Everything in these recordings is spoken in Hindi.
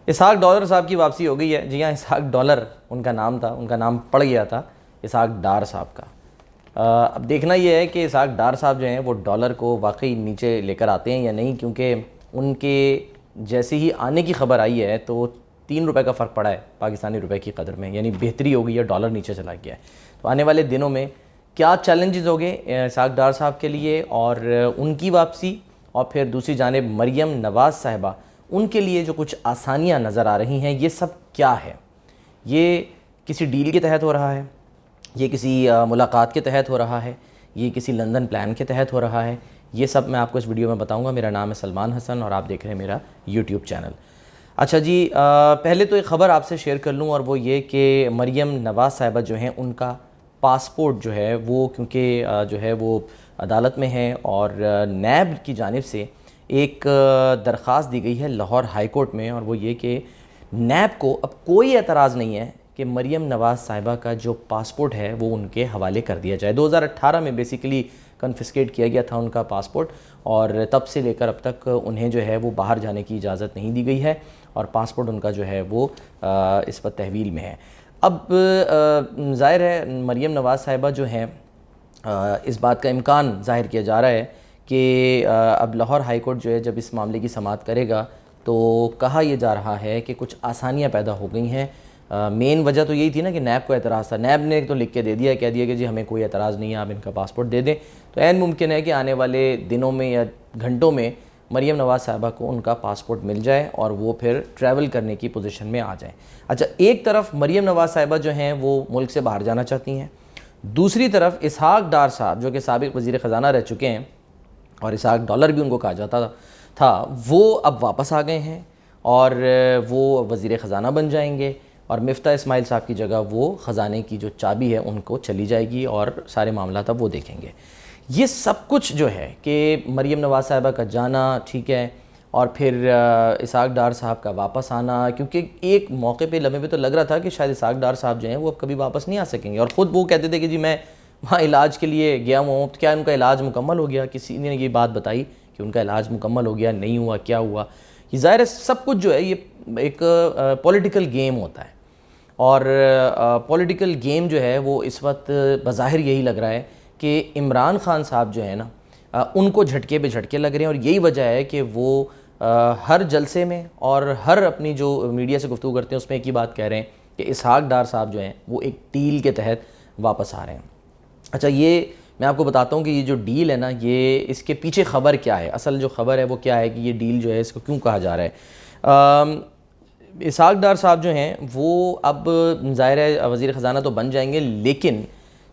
इसहाक डॉलर साहब की वापसी हो गई है। जी हाँ, इसहाक डॉलर उनका नाम था, उनका नाम पड़ गया था इसहाक डार साहब का। अब देखना ये है कि इसहाक डार साहब जो हैं वो डॉलर को वाकई नीचे लेकर आते हैं या नहीं, क्योंकि उनके जैसे ही आने की खबर आई है तो 3 रुपये का फ़र्क पड़ा है पाकिस्तानी रुपए की कदर में, यानी बेहतरी हो गई है, डॉलर नीचे चला गया है। तो आने वाले दिनों में क्या चैलेंजेस हो गए इसहाक डार साहब के लिए और उनकी वापसी, और फिर दूसरी जानिब मरियम नवाज़ साहिबा, उनके लिए जो कुछ आसानियाँ नज़र आ रही हैं, ये सब क्या है? ये किसी डील के तहत हो रहा है, ये किसी मुलाकात के तहत हो रहा है, ये किसी लंदन प्लान के तहत हो रहा है? ये सब मैं आपको इस वीडियो में बताऊंगा। मेरा नाम है सलमान हसन और आप देख रहे हैं मेरा यूट्यूब चैनल। अच्छा जी, पहले तो एक ख़बर आपसे शेयर कर लूँ, और वो ये कि मरियम नवाज़ साहिबा जो हैं उनका पासपोर्ट जो है वो, क्योंकि जो है वो अदालत में है और नैब की जानिब से एक दरख्वास्त दी गई है लाहौर हाई कोर्ट में, और वो ये कि नैब को अब कोई एतराज़ नहीं है कि मरियम नवाज़ साहिबा का जो पासपोर्ट है वो उनके हवाले कर दिया जाए। 2018 में बेसिकली कन्फिस्केट किया गया था उनका पासपोर्ट, और तब से लेकर अब तक उन्हें जो है वो बाहर जाने की इजाज़त नहीं दी गई है, और पासपोर्ट उनका जो है वो इस पर तहवील में है। अब ज़ाहिर है मरियम नवाज़ साहिबा जो हैं, इस बात का इम्कान ज़ाहिर किया जा रहा है कि अब लाहौर हाई कोर्ट जो है जब इस मामले की समाअत करेगा तो कहा यह जा रहा है कि कुछ आसानियाँ पैदा हो गई हैं। मेन वजह तो यही थी ना कि नैब को एतराज़ था। नैब ने तो लिख के दे दिया, कह दिया कि जी हमें कोई एतराज़ नहीं है, आप इनका पासपोर्ट दे दें। तो ऐन मुमकिन है कि आने वाले दिनों में या घंटों में मरियम नवाज़ साहिबा को उनका पासपोर्ट मिल जाए और वो फिर ट्रैवल करने की पोजीशन में आ जाए। अच्छा, एक तरफ मरियम नवाज़ साहिबा जो हैं वो मुल्क से बाहर जाना चाहती हैं, दूसरी तरफ इसहाक डार साहब जो कि साबिक़ वज़ीर ख़ज़ाना रह चुके हैं, और इसहाक डॉलर भी उनको कहा जाता था, वो अब वापस आ गए हैं और वो वज़ीर ख़ज़ाना बन जाएंगे, और मिफ्ता इस्माइल साहब की जगह वो ख़ज़ाने की जो चाबी है उनको चली जाएगी और सारे मामला तब वो देखेंगे। ये सब कुछ जो है कि मरियम नवाज़ साहिबा का जाना ठीक है, और फिर इसहाक डार साहब का वापस आना, क्योंकि एक मौके पे लम्हे पे तो लग रहा था कि शायद इसहाक डार साहब जो हैं वो अब कभी वापस नहीं आ सकेंगे, और ख़ुद वो कहते थे कि जी मैं वहाँ इलाज के लिए गया हुआ हूँ। तो क्या उनका इलाज मुकम्मल हो गया? किसी ने ये बात बताई कि उनका इलाज मुकम्मल हो गया, नहीं हुआ, क्या हुआ? ये ज़ाहिर है सब कुछ जो है ये एक पॉलिटिकल गेम होता है, और पॉलिटिकल गेम जो है वो इस वक्त बज़ाहिर यही लग रहा है कि इमरान खान साहब जो है ना उनको झटके पे झटके लग रहे हैं, और यही वजह है कि वो हर जलसे में और हर अपनी जो मीडिया से गुफ्तगू करते हैं उसमें एक ही बात कह रहे हैं कि इसहाक डार साहब जो हैं वो एक डील के तहत वापस आ रहे हैं। अच्छा, ये मैं आपको बताता हूँ कि ये जो डील है ना, ये इसके पीछे ख़बर क्या है, असल जो ख़बर है वो क्या है कि ये डील जो है इसको क्यों कहा जा रहा है। इसहाक डार साहब जो हैं वो अब ज़ाहिर है वज़ीर ख़ज़ाना तो बन जाएंगे, लेकिन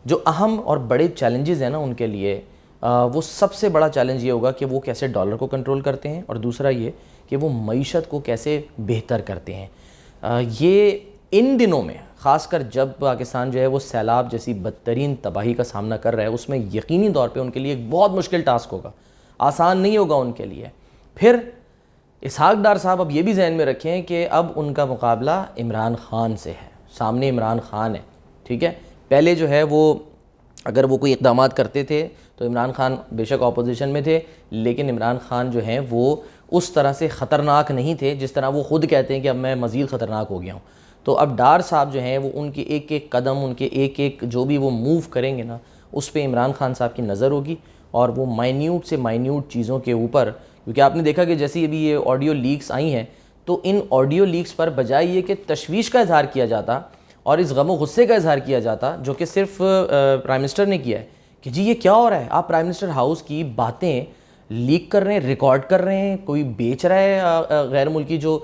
जो अहम और बड़े चैलेंजेस हैं ना उनके लिए, वो सबसे बड़ा चैलेंज ये होगा कि वो कैसे डॉलर को कंट्रोल करते हैं, और दूसरा ये कि वो मईशत को कैसे बेहतर करते हैं। ये इन दिनों में ख़ासकर जब पाकिस्तान जो है वो सैलाब जैसी बदतरीन तबाही का सामना कर रहा है, उसमें यकीनी तौर पे उनके लिए एक बहुत मुश्किल टास्क होगा, आसान नहीं होगा उनके लिए। फिर इसहाक डार साहब अब ये भी जहन में रखें कि अब उनका मुकाबला इमरान ख़ान से है, सामने इमरान ख़ान है, ठीक है। पहले जो है वो अगर वो कोई इक़दाम करते थे तो इमरान ख़ान बेशक अपोजिशन में थे, लेकिन इमरान ख़ान जो हैं वो उस तरह से ख़तरनाक नहीं थे जिस तरह वो ख़ुद कहते हैं कि अब मैं मज़ीद ख़तरनाक हो गया हूँ। तो अब डार साहब जो हैं वो उनके एक एक कदम, उनके एक एक जो भी वो मूव करेंगे ना, उस पर इमरान ख़ान साहब की नज़र होगी, और वो माइन्यूट से माइन्यूट चीज़ों के ऊपर, क्योंकि आपने देखा कि जैसे अभी ये ऑडियो लीक्स आई हैं तो इन ऑडियो लीक्स पर बजाय ये कि तशवीश का इजहार किया जाता और इस गम गुस्से का इजहार किया जाता जो कि सिर्फ प्राइम मिनिस्टर ने किया है कि जी ये क्या हो रहा है, आप प्राइम मिनिस्टर हाउस की बातें लीक कर रहे हैं, रिकॉर्ड कर रहे हैं, कोई बेच रहा है गैर मुल्की जो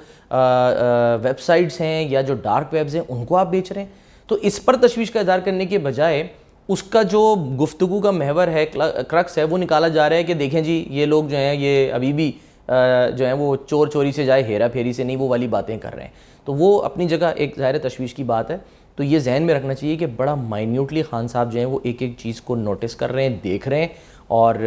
वेबसाइट्स हैं या जो डार्क वेब्स हैं उनको आप बेच रहे हैं। तो इस पर तशवीश का इजहार करने के बजाय उसका जो गुफ्तगू का महवर है, क्रक्स है, वो निकाला जा रहा है कि देखें जी ये लोग जो हैं ये अभी भी जो हैं वो चोर चोरी से जाए हेरा फेरी से नहीं, वो वाली बातें कर रहे हैं। तो वो अपनी जगह एक ज़ाहिर तशवीश की बात है। तो ये जहन में रखना चाहिए कि बड़ा माइन्यूटली खान साहब जो हैं वो एक एक चीज़ को नोटिस कर रहे हैं, देख रहे हैं, और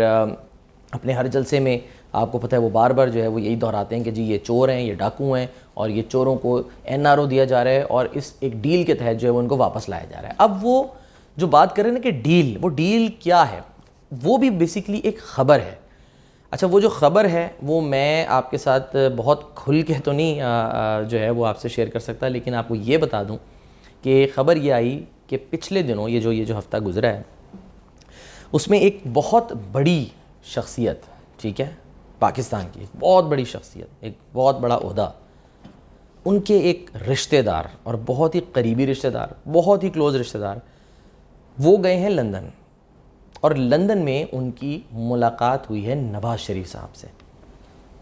अपने हर जलसे में आपको पता है वो बार बार जो है वो यही दोहराते हैं कि जी ये चोर हैं, ये डाकू हैं, और ये चोरों को NRO दिया जा रहा है और इस एक डील के तहत जो है वो उनको वापस लाया जा रहा है। अब वो जो बात कर रहे हैं ना कि डील, वो डील क्या है, वो भी बेसिकली एक ख़बर है। अच्छा, वो जो ख़बर है वो मैं आपके साथ बहुत खुल के तो नहीं जो है वो आपसे शेयर कर सकता, लेकिन आपको ये बता दूं कि ख़बर ये आई कि पिछले दिनों ये जो हफ़्ता गुज़रा है उसमें एक बहुत बड़ी शख्सियत, ठीक है, पाकिस्तान की एक बहुत बड़ी शख्सियत, एक बहुत बड़ा ओहदा, उनके एक रिश्तेदार और बहुत ही करीबी रिश्तेदार, बहुत ही क्लोज़ रिश्तेदार, वो गए हैं लंदन और लंदन में उनकी मुलाकात हुई है नवाज़ शरीफ साहब से।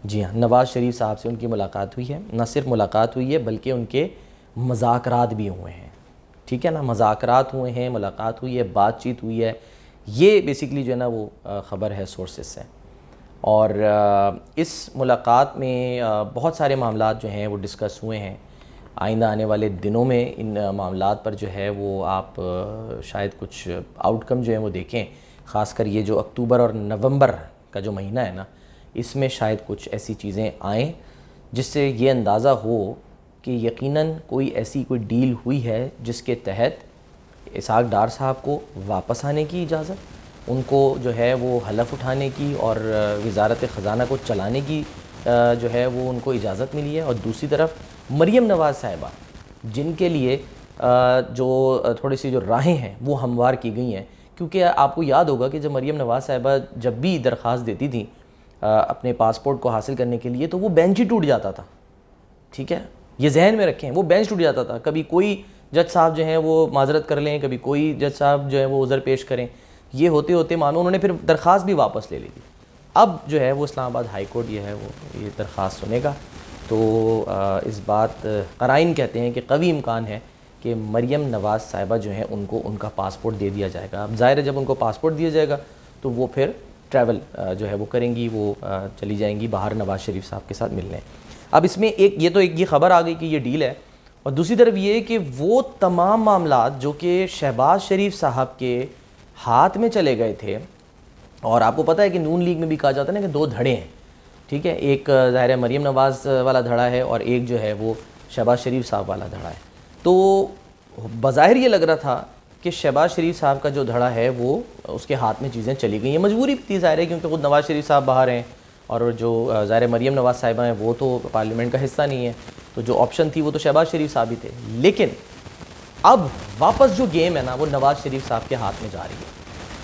जी हाँ, नवाज़ शरीफ साहब से उनकी मुलाकात हुई है। न सिर्फ मुलाकात हुई है बल्कि उनके मुज़ाकरात भी हुए हैं, ठीक है ना, मुज़ाकरात हुए हैं, मुलाकात हुई है, बातचीत हुई है। ये बेसिकली जो है ना वो ख़बर है सोर्सेज से। और इस मुलाकात में बहुत सारे मामलात जो हैं वो डिस्कस हुए हैं। आइंदा आने वाले दिनों में इन मामलात पर जो है वो आप शायद कुछ आउटकम जो है वो देखें। ख़ासकर ये जो अक्टूबर और नवंबर का जो महीना है ना, इसमें शायद कुछ ऐसी चीज़ें आएँ जिससे ये अंदाज़ा हो कि यकीनन कोई ऐसी कोई डील हुई है जिसके तहत इसहाक डार साहब को वापस आने की इजाज़त, उनको जो है वो हलफ उठाने की और वज़ारत ख़ज़ाना को चलाने की जो है वो उनको इजाज़त मिली है। और दूसरी तरफ मरीम नवाज़ साहिबा, जिनके लिए जो थोड़ी सी जो राहें हैं वो हमवार की गई हैं, क्योंकि आपको याद होगा कि जब मरीम नवाज़ साहिबा जब भी दरख्वास्त देती थी अपने पासपोर्ट को हासिल करने के लिए, तो वो बेंच ही टूट जाता था, ठीक है, ये जहन में रखें, वो बेंच टूट जाता था। कभी कोई जज साहब जो हैं वो माजरत कर लें, कभी कोई जज साहब जो है वो उज़र पेश करें, ये होते होते मानो उन्होंने फिर दरख्वास्त भी वापस ले ली थी। अब जो है वो इस्लामाबाद हाई कोर्ट ये है वो ये दरख्वास्त सुनेगा। तो इस बात क़राइन कहते हैं कि कवी इम्कान है कि मरीम नवाज़ साहिबा जो हैं उनको उनका पासपोर्ट दे दिया जाएगा। अब ज़ाहिर है जब उनको पासपोर्ट दिया जाएगा तो वो फिर ट्रैवल जो है वो करेंगी, वो चली जाएंगी बाहर नवाज़ शरीफ साहब के साथ मिलने। अब इसमें एक ये ख़बर आ गई कि ये डील है, और दूसरी तरफ ये कि वो तमाम मामलात जो कि शहबाज शरीफ साहब के हाथ में चले गए थे, और आपको पता है कि नून लीग में भी कहा जाता है ना कि दो धड़े हैं, ठीक है, एक ज़ाहिर है मरीम नवाज़ वाला धड़ा है और एक जो है वो शहबाज शरीफ साहब वाला धड़ा है। तो बज़ाहिर ये लग रहा था कि शहबाज शरीफ साहब का जो धड़ा है वो उसके हाथ में चीज़ें चली गई हैं, मजबूरी भी थी ज़ाहिर है, क्योंकि खुद नवाज़ शरीफ साहब बाहर हैं और जो ज़ाहिर मरीम नवाज़ साहिबा हैं वो तो पार्लियामेंट का हिस्सा नहीं है, तो जो ऑप्शन थी वो तो शहबाज शरीफ साहब ही थे। लेकिन अब वापस जो गेम है ना वो नवाज़ शरीफ साहब के हाथ में जा रही है।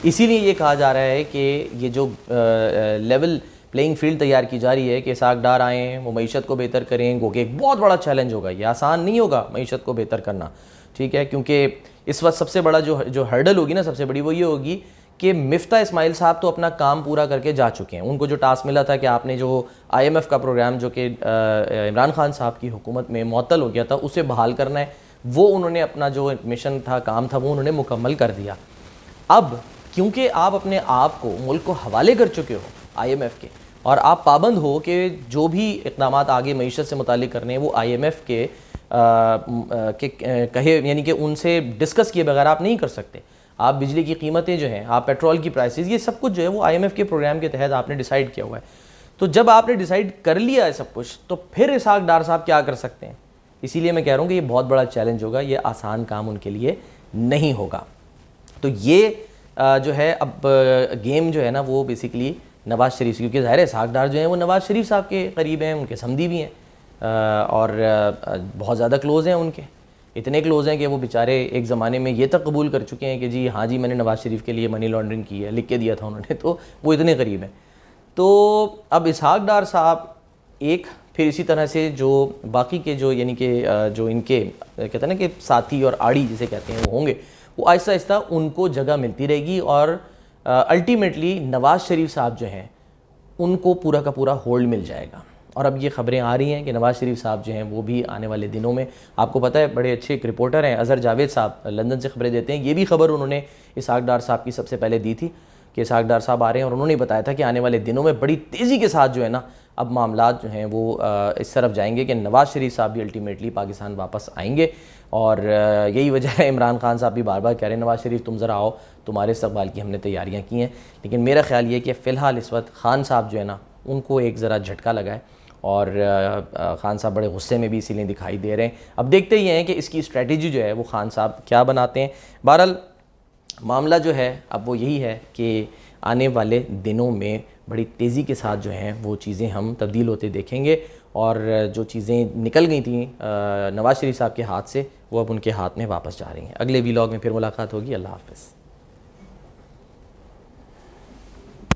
इसीलिए ये कहा जा रहा है कि ये जो लेवल प्लेइंग फील्ड तैयार की जा रही है कि इसहाक डार आएँ, वो मईशत को बेहतर करें, गो कि एक बहुत बड़ा चैलेंज होगा, ये आसान नहीं होगा मईशत को बेहतर करना, ठीक है, क्योंकि इस वक्त सबसे बड़ा जो हर्डल होगी ना, सबसे बड़ी वो ये होगी कि मिफ्ता इस्माइल साहब तो अपना काम पूरा करके जा चुके हैं। उनको जो टास्क मिला था कि आपने जो IMF का प्रोग्राम जो कि इमरान खान साहब की हुकूमत में मुअत्तल हो गया था उसे बहाल करना है, वो उन्होंने अपना जो मिशन था, काम था, वो उन्होंने मुकम्मल कर दिया। अब क्योंकि आप अपने आप को मुल्क को हवाले कर चुके हो IMF के, और आप पाबंद हो कि जो भी इक़दाम आगे मईशत से मुताल्लिक़ करने हैं वो IMF के कहे, यानी कि उनसे डिस्कस किए बगैर आप नहीं कर सकते। आप बिजली की कीमतें जो हैं, आप पेट्रोल की प्राइसेस, ये सब कुछ जो है वो IMF के प्रोग्राम के तहत आपने डिसाइड किया हुआ है। तो जब आपने डिसाइड कर लिया है सब कुछ, तो फिर इसहाक डार साहब क्या कर सकते हैं? इसीलिए मैं कह रहा हूँ कि ये बहुत बड़ा चैलेंज होगा, ये आसान काम उनके लिए नहीं होगा। तो ये जो है अब गेम जो है ना वो बेसिकली नवाज़ शरीफ, क्योंकि ज़ाहिर है इसहाक डार जो हैं वो नवाज़ शरीफ साहब के करीब हैं, उनके समधी भी हैं और बहुत ज़्यादा क्लोज़ हैं उनके, इतने क्लोज़ हैं कि वो बेचारे एक ज़माने में ये तक कबूल कर चुके हैं कि जी हाँ जी मैंने नवाज़ शरीफ के लिए मनी लॉन्ड्रिंग की है, लिख के दिया था उन्होंने, तो वो इतने करीब हैं। तो अब इसहाक डार साहब एक फिर इसी तरह से जो बाकी के जो यानी कि जो इनके कहते हैं ना कि साथी और आड़ी जिसे कहते हैं वो होंगे, वो आहिस्ता आहिस्ता उनको जगह मिलती रहेगी और अल्टीमेटली नवाज़ शरीफ साहब जो हैं उनको पूरा का पूरा होल्ड मिल जाएगा। और अब ये ख़बरें आ रही हैं कि नवाज़ शरीफ साहब जो हैं वो भी आने वाले दिनों में, आपको पता है बड़े अच्छे एक रिपोर्टर हैं अज़हर जावेद साहब, लंदन से ख़बरें देते हैं, ये भी खबर उन्होंने इसहाक डार साहब की सबसे पहले दी थी कि इसहाक डार साहब आ रहे हैं, और उन्होंने बताया था कि आने वाले दिनों में बड़ी तेज़ी के साथ जो है ना अब मामलात जो हैं वो इस तरफ जाएंगे कि नवाज़ शरीफ साहब भी अल्टीमेटली पाकिस्तान वापस आएंगे। और यही वजह है इमरान खान साहब भी बार बार कह रहे हैं नवाज़ शरीफ तुम ज़रा आओ, तुम्हारे इस्तकबाल की हमने तैयारियाँ की हैं। लेकिन मेरा ख्याल ये कि फ़िलहाल इस वक्त खान साहब जो है ना उनको एक ज़रा झटका लगा है, और खान साहब बड़े गुस्से में भी इसीलिए दिखाई दे रहे हैं। अब देखते ही हैं कि इसकी स्ट्रेटजी जो है वो खान साहब क्या बनाते हैं। बहरहाल मामला जो है अब वो यही है कि आने वाले दिनों में बड़ी तेज़ी के साथ जो हैं वो चीज़ें हम तब्दील होते देखेंगे, और जो चीज़ें निकल गई थी नवाज़ शरीफ साहब के हाथ से वो अब उनके हाथ में वापस जा रही हैं। अगले वीलॉग में फिर मुलाकात होगी। अल्लाह हाफ़िज़।